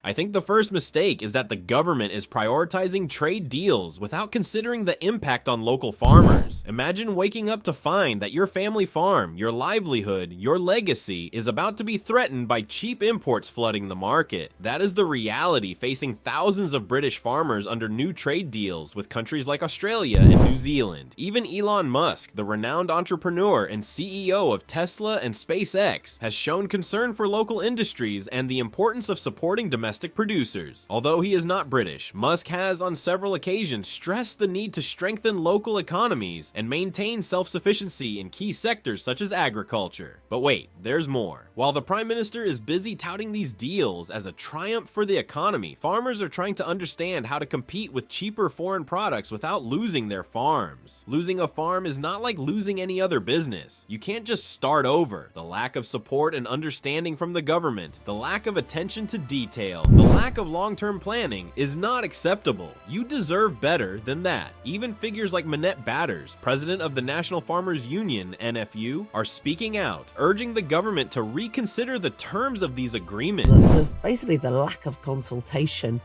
I think the first mistake is that the government is prioritizing trade deals without considering the impact on local farmers. Imagine waking up to find that your family farm, your livelihood, your legacy is about to be threatened by cheap imports flooding the market. That is the reality facing thousands of British farmers under new trade deals with countries like Australia and New Zealand. Even Elon Musk, the renowned entrepreneur and CEO of Tesla and SpaceX, has shown concern for local industries and the importance of supporting domestic producers. Although he is not British, Musk has on several occasions stressed the need to strengthen local economies and maintain self-sufficiency in key sectors such as agriculture. But wait, there's more. While the Prime Minister is busy touting these deals as a triumph for the economy, farmers are trying to understand how to compete with cheaper foreign products without losing their farms. Losing a farm is not like losing any other business. You can't just start over. The lack of support and understanding from the government, the lack of attention to detail, the lack of long-term planning is not acceptable. You deserve better than that. Even figures like Minette Batters, president of the National Farmers Union, NFU, are speaking out, urging the government to reconsider the terms of these agreements. There's basically the lack of consultation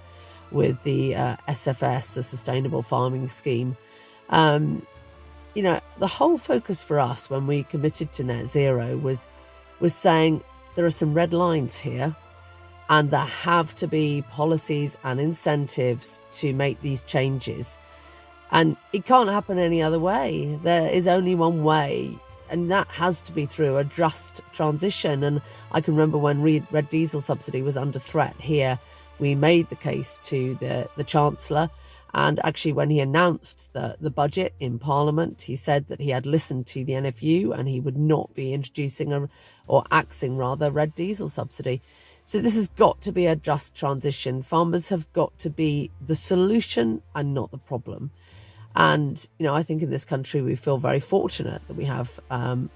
with the SFS, the Sustainable Farming Scheme. You know, the whole focus for us when we committed to net zero was saying there are some red lines here, and there have to be policies and incentives to make these changes. And it can't happen any other way. There is only one way, and that has to be through a just transition. And I can remember when red diesel subsidy was under threat here, we made the case to the Chancellor. And actually, when he announced the budget in Parliament, he said that he had listened to the NFU and he would not be introducing or axing red diesel subsidy. So this has got to be a just transition. Farmers have got to be the solution and not the problem. And, you know, I think in this country we feel very fortunate that we have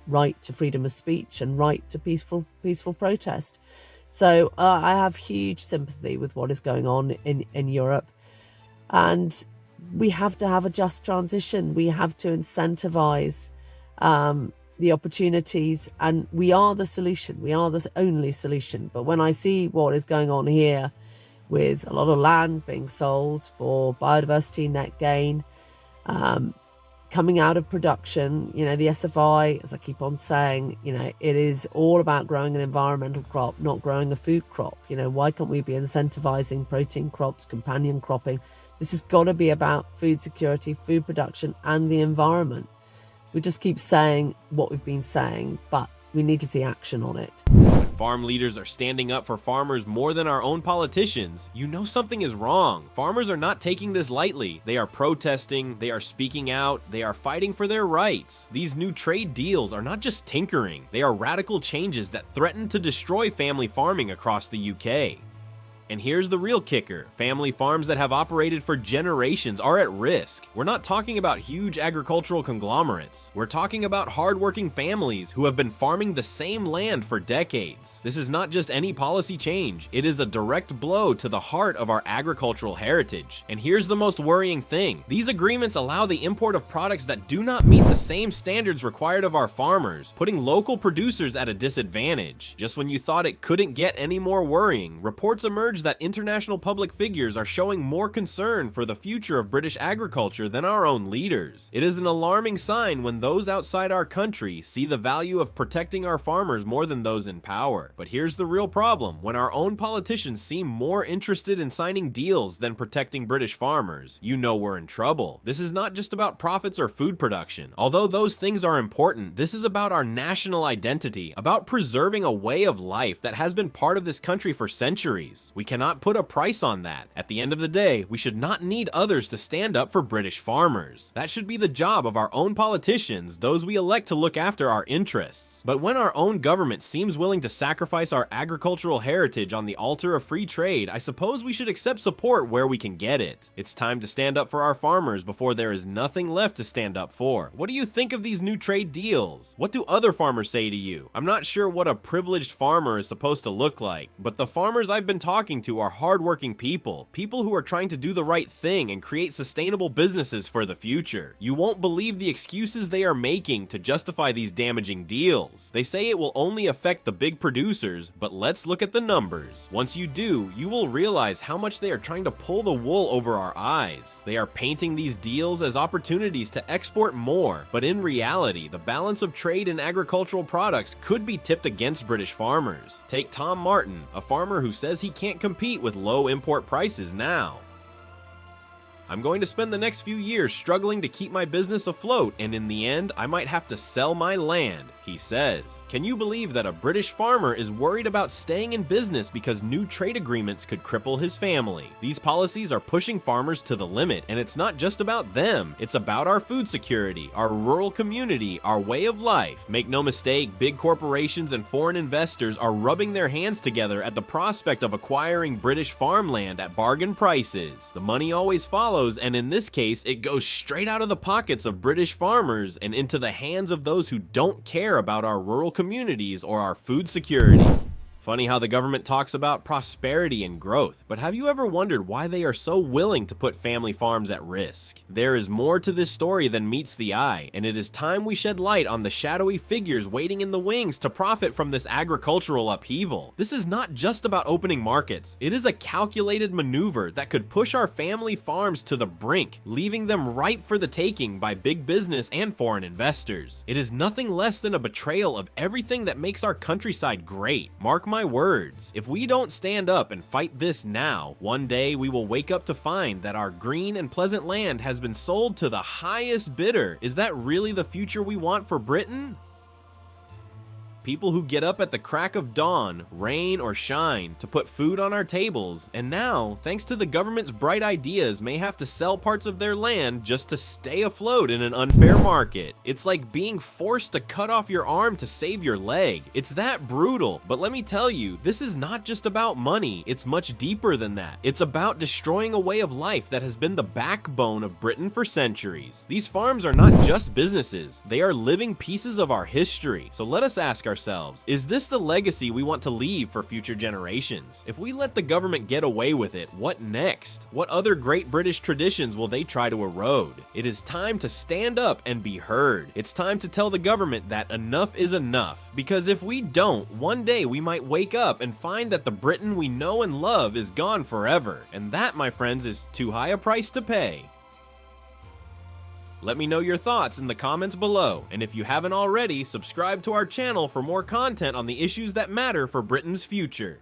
right to freedom of speech and right to peaceful protest. So I have huge sympathy with what is going on in Europe. And we have to have a just transition. We have to incentivize the opportunities, and we are the solution. We are the only solution. But when I see what is going on here with a lot of land being sold for biodiversity net gain, coming out of production, you know, the SFI, as I keep on saying, you know, it is all about growing an environmental crop, not growing a food crop. You know, why can't we be incentivizing protein crops, companion cropping? This has got to be about food security, food production, and the environment. We just keep saying what we've been saying, but we need to see action on it. When farm leaders are standing up for farmers more than our own politicians, you know something is wrong. Farmers are not taking this lightly. They are protesting, they are speaking out, they are fighting for their rights. These new trade deals are not just tinkering. They are radical changes that threaten to destroy family farming across the UK. And here's the real kicker. Family farms that have operated for generations are at risk. We're not talking about huge agricultural conglomerates. We're talking about hardworking families who have been farming the same land for decades. This is not just any policy change. It is a direct blow to the heart of our agricultural heritage. And here's the most worrying thing. These agreements allow the import of products that do not meet the same standards required of our farmers, putting local producers at a disadvantage. Just when you thought it couldn't get any more worrying, reports emerged that international public figures are showing more concern for the future of British agriculture than our own leaders. It is an alarming sign when those outside our country see the value of protecting our farmers more than those in power. But here's the real problem. When our own politicians seem more interested in signing deals than protecting British farmers, you know we're in trouble. This is not just about profits or food production. Although those things are important, this is about our national identity, about preserving a way of life that has been part of this country for centuries. We cannot put a price on that. At the end of the day, we should not need others to stand up for British farmers. That should be the job of our own politicians, those we elect to look after our interests. But when our own government seems willing to sacrifice our agricultural heritage on the altar of free trade, I suppose we should accept support where we can get it. It's time to stand up for our farmers before there is nothing left to stand up for. What do you think of these new trade deals? What do other farmers say to you? I'm not sure what a privileged farmer is supposed to look like, but the farmers I've been talking talking to are hardworking people, people who are trying to do the right thing and create sustainable businesses for the future. You won't believe the excuses they are making to justify these damaging deals. They say it will only affect the big producers, but let's look at the numbers. Once you do, you will realize how much they are trying to pull the wool over our eyes. They are painting these deals as opportunities to export more, but in reality, the balance of trade in agricultural products could be tipped against British farmers. Take Tom Martin, a farmer who says he can't compete with low import prices now. I'm going to spend the next few years struggling to keep my business afloat, and in the end, I might have to sell my land, he says. Can you believe that a British farmer is worried about staying in business because new trade agreements could cripple his family? These policies are pushing farmers to the limit, and it's not just about them. It's about our food security, our rural community, our way of life. Make no mistake, big corporations and foreign investors are rubbing their hands together at the prospect of acquiring British farmland at bargain prices. The money always follows, and in this case, it goes straight out of the pockets of British farmers and into the hands of those who don't care about our rural communities or our food security. Funny how the government talks about prosperity and growth, but have you ever wondered why they are so willing to put family farms at risk? There is more to this story than meets the eye, and it is time we shed light on the shadowy figures waiting in the wings to profit from this agricultural upheaval. This is not just about opening markets. It is a calculated maneuver that could push our family farms to the brink, leaving them ripe for the taking by big business and foreign investors. It is nothing less than a betrayal of everything that makes our countryside great. Mark my words, if we don't stand up and fight this now, one day we will wake up to find that our green and pleasant land has been sold to the highest bidder. Is that really the future we want for Britain? People who get up at the crack of dawn, rain or shine, to put food on our tables, and now, thanks to the government's bright ideas, may have to sell parts of their land just to stay afloat in an unfair market. It's like being forced to cut off your arm to save your leg. It's that brutal, but let me tell you, this is not just about money, it's much deeper than that. It's about destroying a way of life that has been the backbone of Britain for centuries. These farms are not just businesses, they are living pieces of our history. So let us ask ourselves, is this the legacy we want to leave for future generations? If we let the government get away with it, what next? What other great British traditions will they try to erode? It is time to stand up and be heard. It's time to tell the government that enough is enough. Because if we don't, one day we might wake up and find that the Britain we know and love is gone forever. And that, my friends, is too high a price to pay. Let me know your thoughts in the comments below, and if you haven't already, subscribe to our channel for more content on the issues that matter for Britain's future.